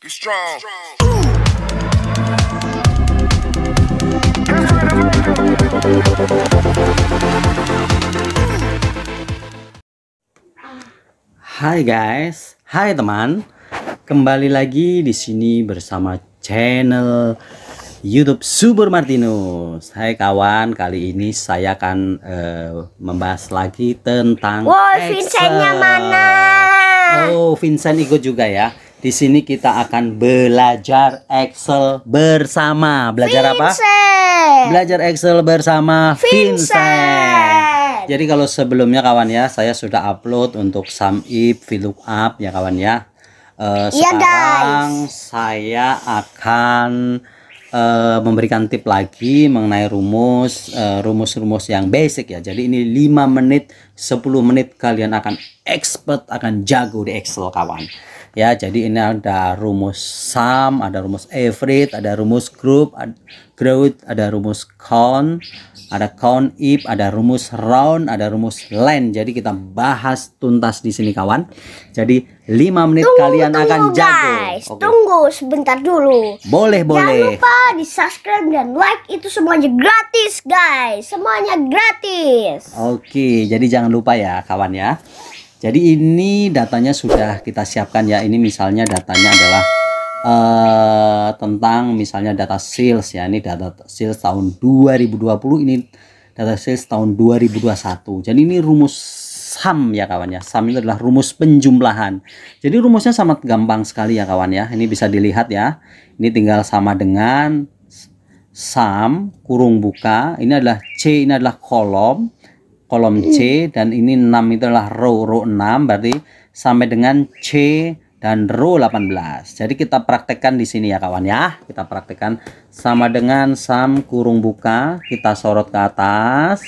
Be strong. Hai guys, hai teman, kembali lagi di sini bersama channel YouTube Subur Martinus. Hai kawan, kali ini saya akan membahas lagi tentang Excel. Vincentnya mana? Oh, Vincent ikut juga ya. Di sini kita akan belajar Excel bersama. Belajar apa? Belajar Excel bersama Vincent. Jadi kalau sebelumnya kawan ya, saya sudah upload untuk sum if, VLOOKUP ya kawan ya. Sekarang saya akan memberikan tip lagi mengenai rumus-rumus yang basic ya. Jadi ini 5 menit 10 menit kalian akan expert, akan jago di Excel kawan ya. Jadi ini ada rumus sum, ada rumus average, ada rumus group, growth, ada rumus count, ada count if, ada rumus round, ada rumus line. Jadi kita bahas tuntas di sini kawan. Jadi 5 menit kalian akan jago. Guys, tunggu sebentar dulu. Boleh. Jangan lupa di subscribe dan like, itu semuanya gratis guys. Semuanya gratis. Oke, jadi jangan lupa ya kawan ya. Jadi ini datanya sudah kita siapkan ya. Ini misalnya datanya adalah tentang misalnya data sales ya. Ini data sales tahun 2020, ini data sales tahun 2021. Jadi ini rumus sum ya kawan ya. Sum itu adalah rumus penjumlahan. Jadi rumusnya sangat gampang sekali ya kawan ya. Ini bisa dilihat ya. Ini tinggal sama dengan sum kurung buka. Ini adalah C, ini adalah kolom C, dan ini 6 itu adalah row 6, berarti sampai dengan C dan row 18. Jadi kita praktekkan di sini ya kawan ya. Kita praktekkan sama dengan sum kurung buka, kita sorot ke atas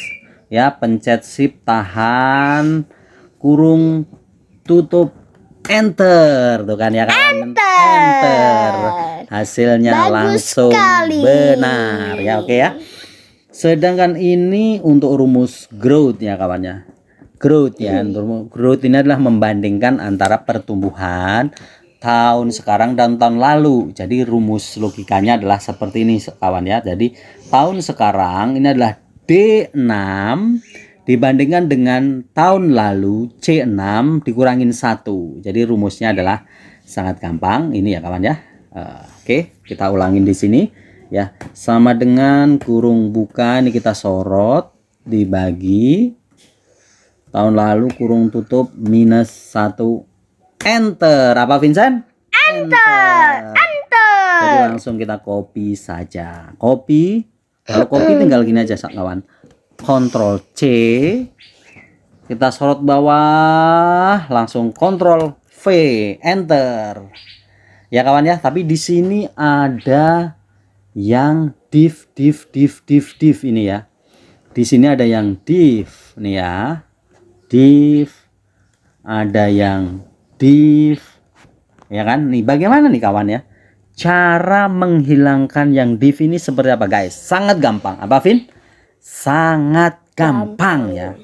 ya, pencet shift, tahan, kurung tutup, enter tuh kan ya kawan. Enter. Hasilnya bagus langsung sekali. Benar ya. Oke ya. Sedangkan ini untuk rumus growth ya kawannya. Growth ya, growth ini adalah membandingkan antara pertumbuhan tahun sekarang dan tahun lalu. Jadi rumus logikanya adalah seperti ini kawan ya. Jadi tahun sekarang ini adalah D6 dibandingkan dengan tahun lalu C6 dikurangin 1. Jadi rumusnya adalah sangat gampang ini ya kawan ya. Oke, kita ulangin di sini. Ya, sama dengan kurung buka, ini kita sorot, dibagi tahun lalu kurung tutup minus 1, enter. Apa Vincent? Enter. Jadi langsung kita copy saja. Copy. Kalau copy tinggal gini aja kawan. Ctrl C. Kita sorot bawah, langsung Ctrl V, enter. Ya kawan ya, tapi di sini ada yang div ini ya. Di sini ada yang div nih ya. Div, ada yang div. Ya kan? Nih bagaimana nih kawan ya? Cara menghilangkan yang div ini seperti apa guys? Sangat gampang. Apa Vin? Sangat gampang ya.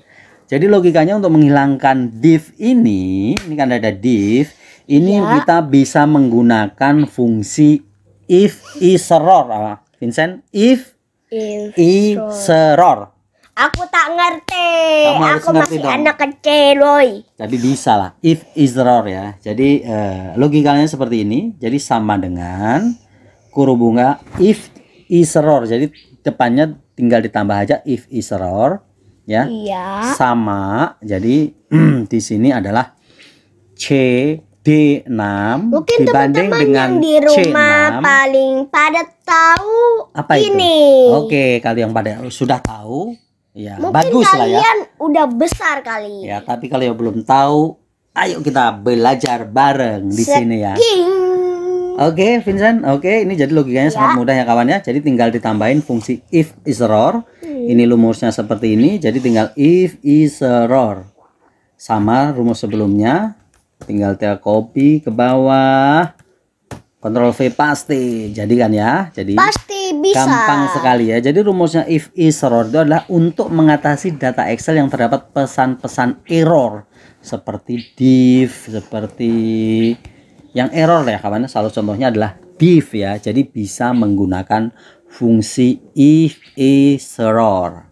Jadi logikanya untuk menghilangkan div ini kan ada div. Ini ya, kita bisa menggunakan fungsi if is error. Vincent, if is error. Aku tak ngerti. Aku ngerti masih dong. Anak kecil boy. Jadi bisa lah if is error ya. Jadi logikanya seperti ini. Jadi sama dengan kurung bunga if is error. Jadi depannya tinggal ditambah aja if is error ya. Iya. Sama. Jadi di sini adalah C D6 mungkin dibanding dengan yang di rumah C6 paling pada tahu apa ini. Itu? Oke, kalau yang pada sudah tahu ya mungkin bagus lah ya. Kalian udah besar kali. Ya, tapi kalau yang belum tahu, ayo kita belajar bareng di sini ya. Oke, Vincent. Oke, ini jadi logikanya sangat mudah ya kawan ya. Jadi tinggal ditambahin fungsi if is error. Ini rumusnya seperti ini. Jadi tinggal if is error. Sama rumus sebelumnya. Tinggal copy ke bawah, Ctrl V pasti jadi kan ya. Jadi pasti bisa. Gampang sekali ya. Jadi rumusnya if is error itu adalah untuk mengatasi data Excel yang terdapat pesan-pesan error seperti div, seperti Yang error ya kawan, salah contohnya adalah div ya. Jadi bisa menggunakan fungsi if is error.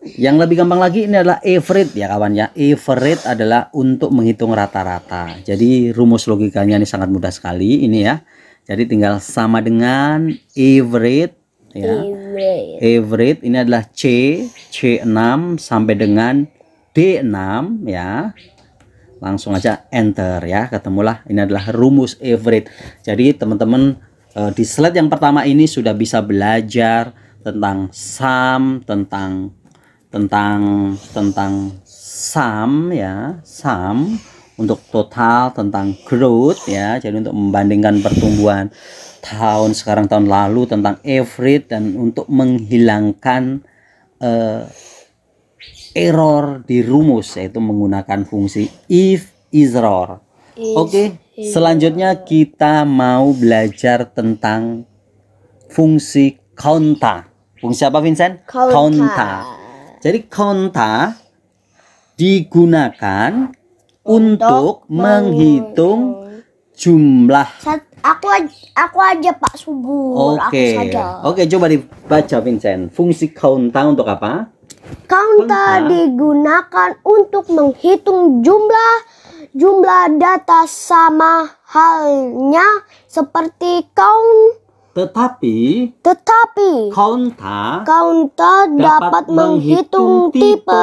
Yang lebih gampang lagi ini adalah average ya kawan ya. Average adalah untuk menghitung rata-rata. Jadi rumus logikanya ini sangat mudah sekali ini ya. Jadi tinggal sama dengan average ya. Average ini adalah C6 sampai dengan D6 ya. Langsung aja enter ya. Ketemulah ini adalah rumus average. Jadi teman-teman di slide yang pertama ini sudah bisa belajar tentang sum, tentang sum ya, sum untuk total, tentang growth ya, jadi untuk membandingkan pertumbuhan tahun sekarang tahun lalu, tentang average, dan untuk menghilangkan error di rumus yaitu menggunakan fungsi if is error. Oke, selanjutnya kita mau belajar tentang fungsi counta. Fungsi apa Vincent? Counta. Jadi counta digunakan untuk menghitung jumlah. Aku aja Pak Subur. Oke. Aku saja. Oke, coba dibaca Vincent. Fungsi counta untuk apa? Counta digunakan untuk menghitung jumlah data sama halnya seperti count. Tetapi counta dapat menghitung tipe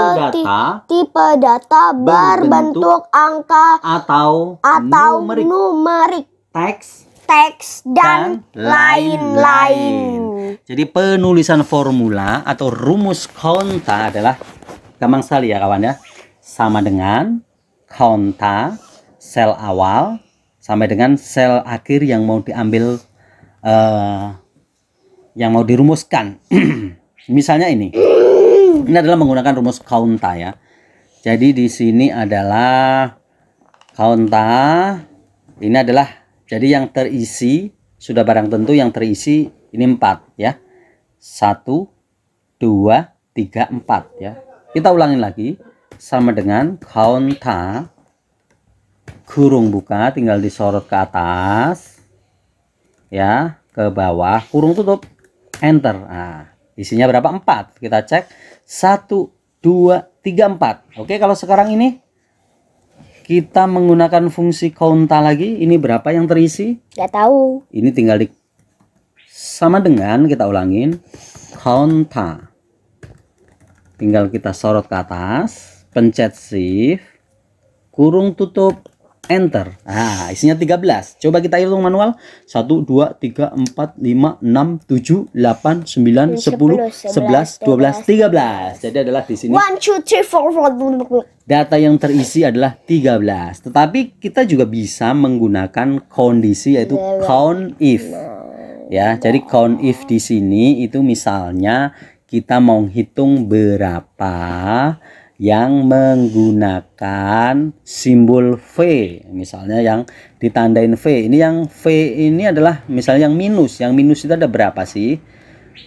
data berbentuk angka atau numerik, teks dan lain-lain. Jadi penulisan formula atau rumus counta adalah gampang sekali ya kawan ya. Sama dengan counta sel awal sampai dengan sel akhir yang mau diambil, yang mau dirumuskan. Misalnya ini adalah menggunakan rumus counta ya. Jadi di sini adalah counta, ini adalah jadi yang terisi sudah barang tentu yang terisi ini 4 ya. 1 2 3 4 ya. Kita ulangin lagi, sama dengan counta kurung buka tinggal disorot ke atas ya, ke bawah, kurung tutup, enter. Nah, isinya berapa? 4. Kita cek 1 2 3 4. Oke, kalau sekarang ini kita menggunakan fungsi counta lagi, ini berapa yang terisi? Gak tahu. Ini tinggal di sama dengan, kita ulangin, counta. Tinggal kita sorot ke atas, pencet shift, kurung tutup, enter. Nah, isinya 13. Coba kita hitung manual. 1 2 3 4 5 6 7 8 9 10 11 12 13. Jadi adalah di sini 1 2 3 4 data yang terisi adalah 13. Tetapi kita juga bisa menggunakan kondisi yaitu count if. Ya, jadi count if di sini itu misalnya kita mau hitung berapa yang menggunakan simbol V, misalnya yang ditandain V. Ini yang V ini adalah misalnya yang minus. Yang minus itu ada berapa sih?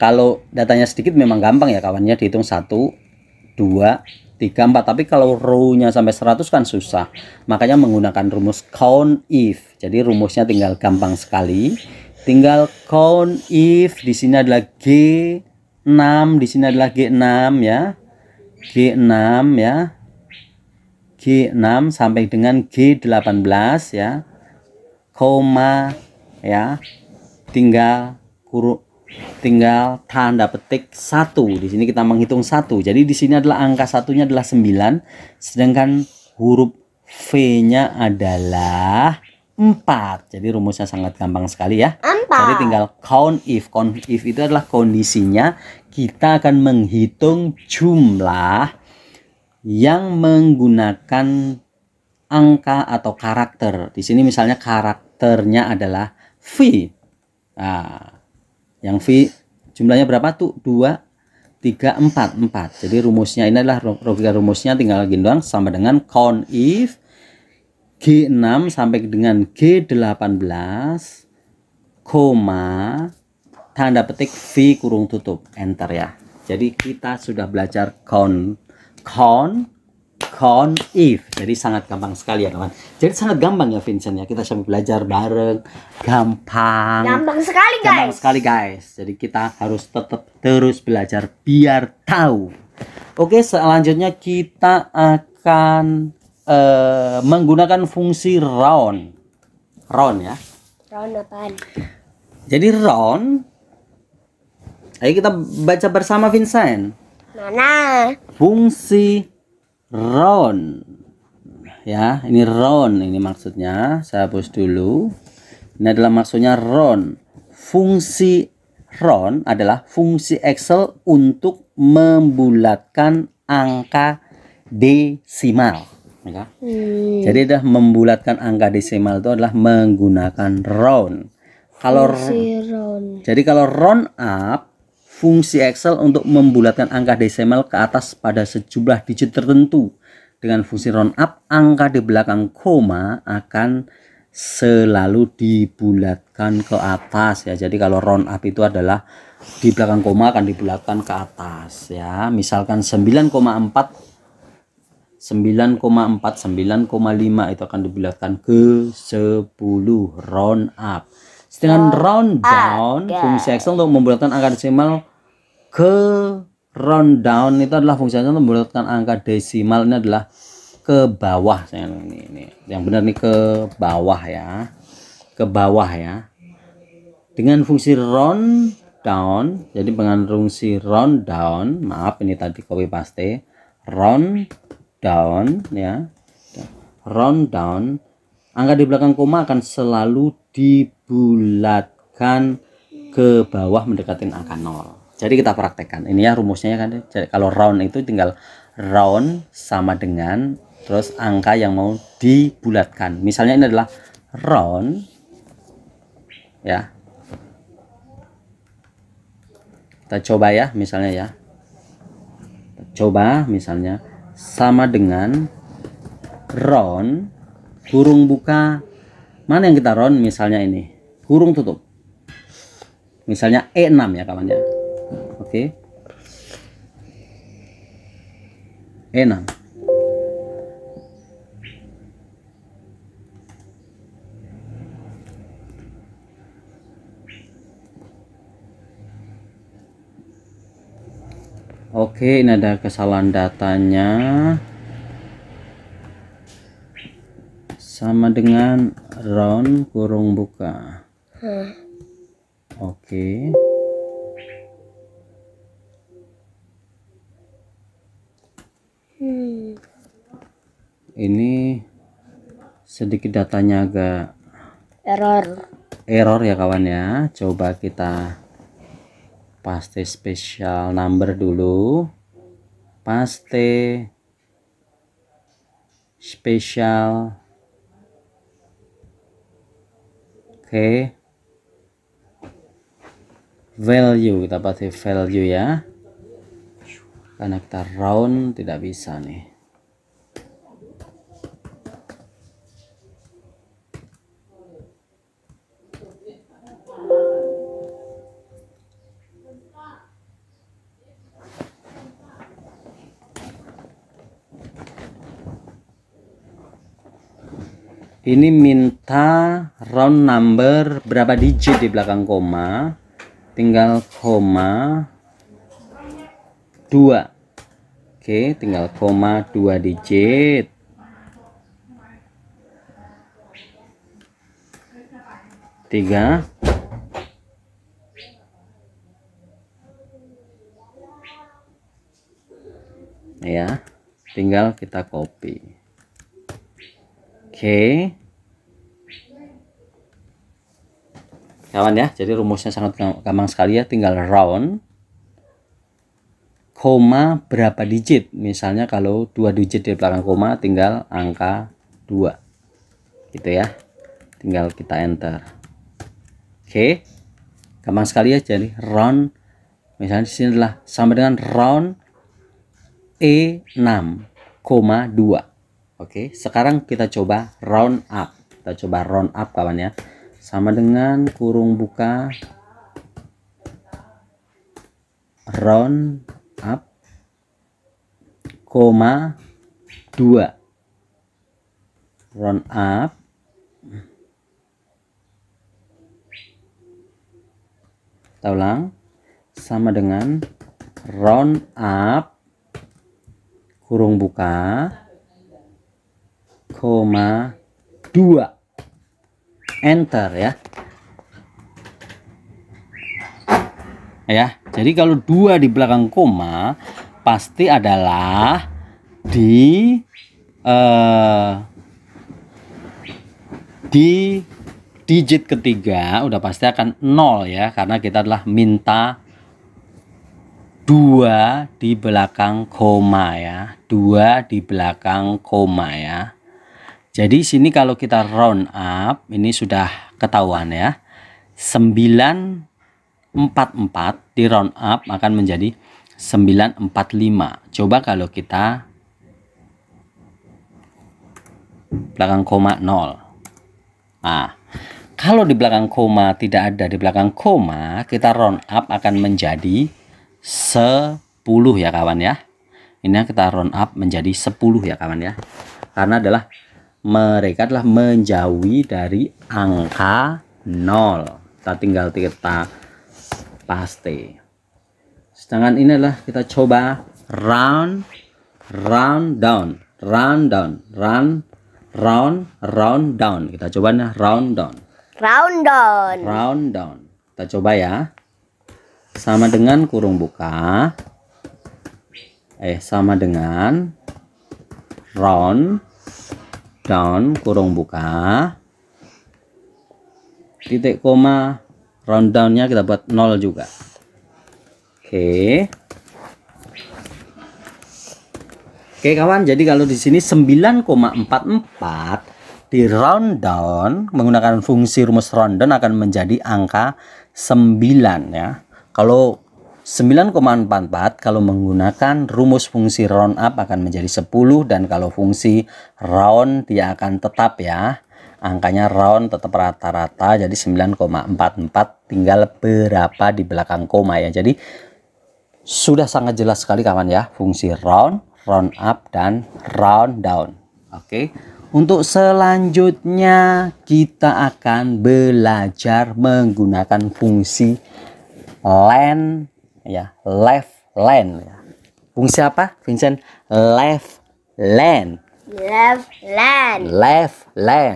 Kalau datanya sedikit memang gampang ya kawannya, dihitung 1 2 3 4. Tapi kalau row-nya sampai 100 kan susah. Makanya menggunakan rumus count if. Jadi rumusnya tinggal gampang sekali. Tinggal count if, di sini adalah G6, di sini adalah G6 ya. G6 ya, G6 sampai dengan G18 ya, koma ya, tinggal tanda petik 1. Di sini kita menghitung 1. Jadi di sini adalah angka satunya adalah 9, sedangkan huruf V-nya adalah 4. Jadi rumusnya sangat gampang sekali ya. 4. Jadi tinggal count if. Count if itu adalah kondisinya kita akan menghitung jumlah yang menggunakan angka atau karakter. Di sini misalnya karakternya adalah V. Nah, yang V jumlahnya berapa tuh? 2 3 4 4. Jadi rumusnya ini adalah logika rumusnya, tinggal gini doang, sama dengan count if G6 sampai dengan G18, koma, tanda petik V kurung tutup, enter ya. Jadi kita sudah belajar count count if. Jadi sangat gampang sekali ya kawan. Jadi sangat gampang ya Vincent ya. Kita sambil belajar bareng. Gampang. Gampang sekali guys. Gampang sekali guys. Jadi kita harus tetap terus belajar biar tahu. Oke, selanjutnya kita akan menggunakan fungsi round. Round ya. Round apaan? Jadi round. Ayo kita baca bersama Vincent. Mana? Fungsi round. Ya, ini round ini maksudnya. Saya hapus dulu. Ini adalah maksudnya round. Fungsi round adalah fungsi Excel untuk membulatkan angka desimal. Ya. Jadi adalah membulatkan angka desimal itu adalah menggunakan round. Kalau jadi kalau round up fungsi Excel untuk membulatkan angka desimal ke atas pada sejumlah digit tertentu. Dengan fungsi round up, angka di belakang koma akan selalu dibulatkan ke atas ya. Jadi kalau round up itu adalah di belakang koma akan dibulatkan ke atas ya. Misalkan 9,5 itu akan dibulatkan ke 10 round up. Sedangkan round down fungsi Excel untuk membulatkan angka desimal ke round down itu adalah fungsi Excel untuk membulatkan angka desimal ini adalah ke bawah. Ini yang benar nih ke bawah ya. Ke bawah ya. Dengan fungsi round down, jadi dengan fungsi round down, maaf ini tadi copy paste, round down ya, round down, angka di belakang koma akan selalu dibulatkan ke bawah mendekatin angka 0. Jadi kita praktekkan ini ya rumusnya ya kan. Jadi kalau round itu tinggal round sama dengan terus angka yang mau dibulatkan. Misalnya ini adalah round ya. Kita coba ya misalnya ya. Kita coba misalnya sama dengan round kurung buka. Mana yang kita round? Misalnya ini kurung tutup, misalnya E6 ya kawan ya. Oke, E6. Oke, ini ada kesalahan datanya. Sama dengan round kurung buka. Oke. Ini sedikit datanya agak error ya kawan ya. Coba kita paste special number dulu. Paste special. Oke. Value, kita pakai value ya. Karena kita round tidak bisa nih. Ini minta round number berapa digit di belakang koma, tinggal koma 2. Oke, tinggal koma 2 digit. Tiga. Ya, tinggal kita copy. Oke, kawan ya, jadi rumusnya sangat gampang sekali ya, tinggal round koma berapa digit. Misalnya kalau 2 digit di belakang koma tinggal angka 2 gitu ya, tinggal kita enter. Oke, gampang sekali ya. Jadi round misalnya di sini adalah sama dengan round E6,2. Oke, sekarang kita coba round up. Kita coba round up kawan ya. Sama dengan kurung buka round up koma 2. Round up. Kita ulang. Sama dengan round up kurung buka koma 2. Enter ya. Ya, jadi kalau 2 di belakang koma pasti adalah di digit ketiga udah pasti akan 0 ya, karena kita adalah minta 2 di belakang koma ya, 2 di belakang koma ya. Jadi sini kalau kita round up ini sudah ketahuan ya, 944 di round up akan menjadi 945. Coba kalau kita belakang koma 0. Nah, kalau di belakang koma tidak ada di belakang koma, kita round up akan menjadi 10 ya kawan ya. Ini kita round up menjadi 10 ya kawan ya. Karena adalah mereka adalah menjauhi dari angka 0. Kita tinggal kita paste. Sedangkan ini adalah kita coba round down, round down. Kita coba nih round down. Kita coba ya. Sama dengan kurung buka. Sama dengan round down kurung buka. Titik koma round downnya kita buat 0 juga. Oke kawan, jadi kalau di sini 9,44 di round down menggunakan fungsi rumus round down akan menjadi angka 9 ya. Kalau 9,44 kalau menggunakan rumus fungsi round up akan menjadi 10, dan kalau fungsi round dia akan tetap ya. Angkanya round tetap rata-rata, jadi 9,44 tinggal berapa di belakang koma ya. Jadi sudah sangat jelas sekali kawan ya, fungsi round up dan round down. Oke. Untuk selanjutnya kita akan belajar menggunakan fungsi len ya, left len ya. Fungsi apa, Vincent? Left len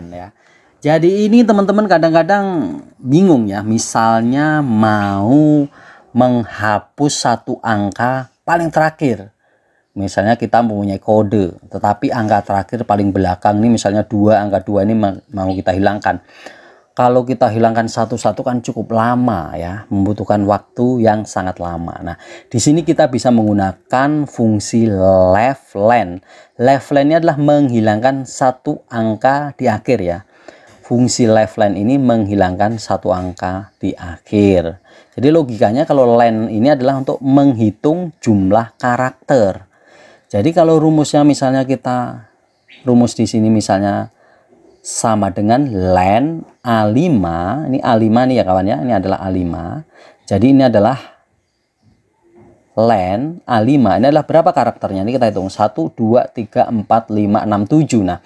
ya. Jadi ini teman-teman kadang-kadang bingung ya, misalnya mau menghapus satu angka paling terakhir. Misalnya kita mempunyai kode, tetapi angka terakhir paling belakang ini misalnya 2, angka 2 ini mau kita hilangkan. Kalau kita hilangkan satu-satu kan cukup lama ya, membutuhkan waktu yang sangat lama. Nah, di sini kita bisa menggunakan fungsi left len. Left len ini adalah menghilangkan satu angka di akhir ya. Fungsi left len ini menghilangkan satu angka di akhir. Jadi logikanya kalau len ini adalah untuk menghitung jumlah karakter. Jadi kalau rumusnya misalnya kita rumus di sini misalnya sama dengan len A5, ini A5 nih ya kawan ya, ini adalah A5. Jadi ini adalah len A5, ini adalah berapa karakternya? Ini kita hitung 1, 2, 3, 4, 5, 6, 7. Nah,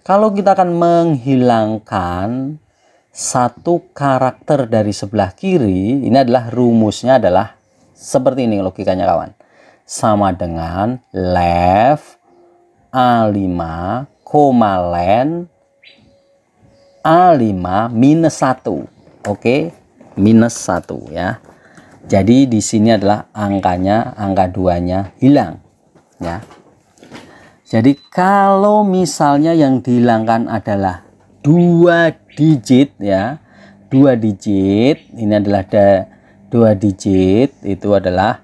kalau kita akan menghilangkan satu karakter dari sebelah kiri, ini adalah rumusnya adalah seperti ini logikanya kawan. Sama dengan left A5, len A5 minus 1. Oke, minus 1 ya. Jadi di sini adalah angkanya, angka 2-nya hilang ya. Jadi kalau misalnya yang dihilangkan adalah 2 digit ya, 2 digit, ini adalah 2 digit, itu adalah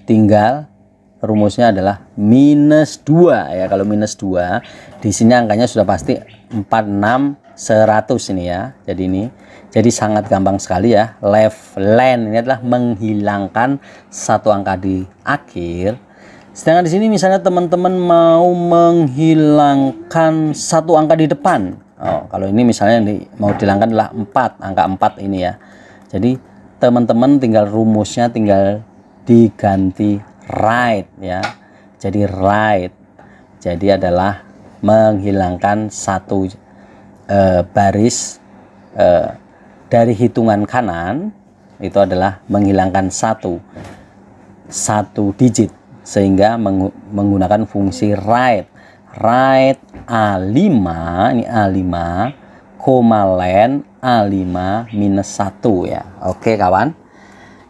tinggal rumusnya adalah minus 2 ya. Kalau minus 2 di sini angkanya sudah pasti 46 100 ini ya. Jadi sangat gampang sekali ya. Left len ini adalah menghilangkan satu angka di akhir. Sedangkan di sini misalnya teman-teman mau menghilangkan satu angka di depan. Kalau ini misalnya yang mau dihilangkan adalah 4, angka 4 ini ya. Jadi teman-teman tinggal rumusnya tinggal diganti right ya. Jadi right. jadi adalah menghilangkan satu baris dari hitungan kanan, itu adalah menghilangkan satu digit, sehingga menggunakan fungsi write A5, ini A5, koma len A5 minus 1 ya. Oke kawan,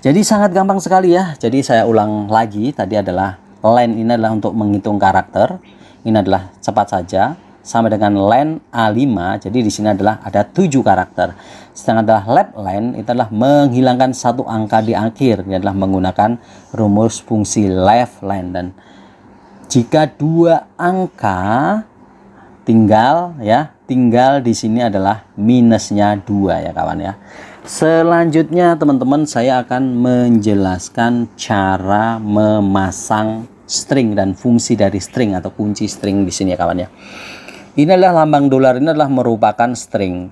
jadi sangat gampang sekali ya. Jadi saya ulang lagi, tadi adalah len ini adalah untuk menghitung karakter, ini adalah cepat saja, sampai dengan len A5, jadi di sini adalah ada 7 karakter. Sedangkan adalah left len itu adalah menghilangkan satu angka di akhir, ini adalah menggunakan rumus fungsi left len. Dan jika 2 angka tinggal di sini adalah minusnya 2 ya kawan ya. Selanjutnya teman-teman, saya akan menjelaskan cara memasang string dan fungsi dari string atau kunci string di sini ya kawan ya. Ini adalah lambang dolar, ini adalah merupakan string.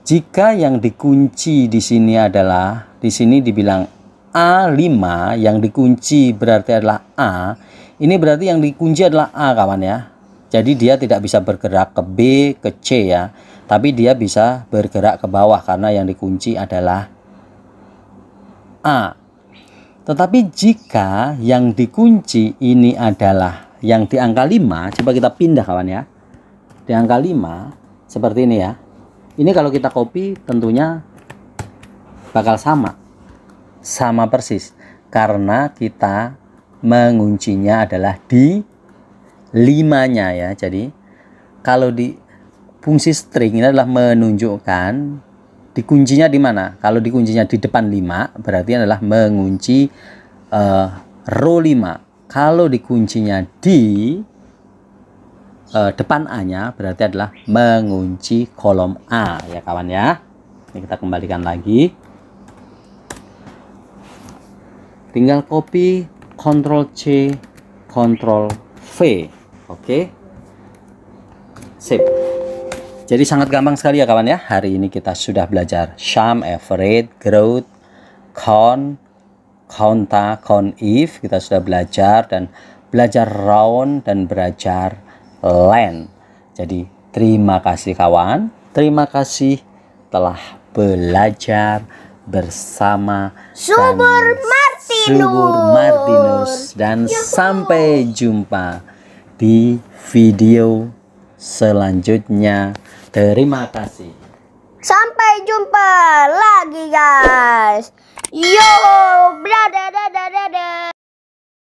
Jika yang dikunci di sini adalah, di sini dibilang A5, yang dikunci berarti adalah A. Ini berarti yang dikunci adalah A kawan ya. Jadi dia tidak bisa bergerak ke B, ke C ya. Tapi dia bisa bergerak ke bawah karena yang dikunci adalah A. Tetapi jika yang dikunci ini adalah yang di angka 5, coba kita pindah kawan ya. Di angka 5 seperti ini ya. Ini kalau kita copy tentunya bakal sama persis, karena kita menguncinya adalah di 5-nya ya. Jadi kalau di fungsi string ini adalah menunjukkan dikuncinya di mana. Kalau dikuncinya di depan 5 berarti adalah mengunci row 5. Kalau dikuncinya di depan A-nya berarti adalah mengunci kolom A ya kawan ya. Ini kita kembalikan lagi. Tinggal copy, Ctrl C, Ctrl V. Oke. Sip. Jadi sangat gampang sekali ya kawan ya. Hari ini kita sudah belajar sum, average, growth, count, counta, count if. Kita sudah belajar dan belajar round dan belajar len. Jadi terima kasih kawan. Terima kasih telah belajar bersama Subur Martinus. Dan sampai jumpa di video selanjutnya. Terima kasih. Sampai jumpa lagi guys. Yo, brother.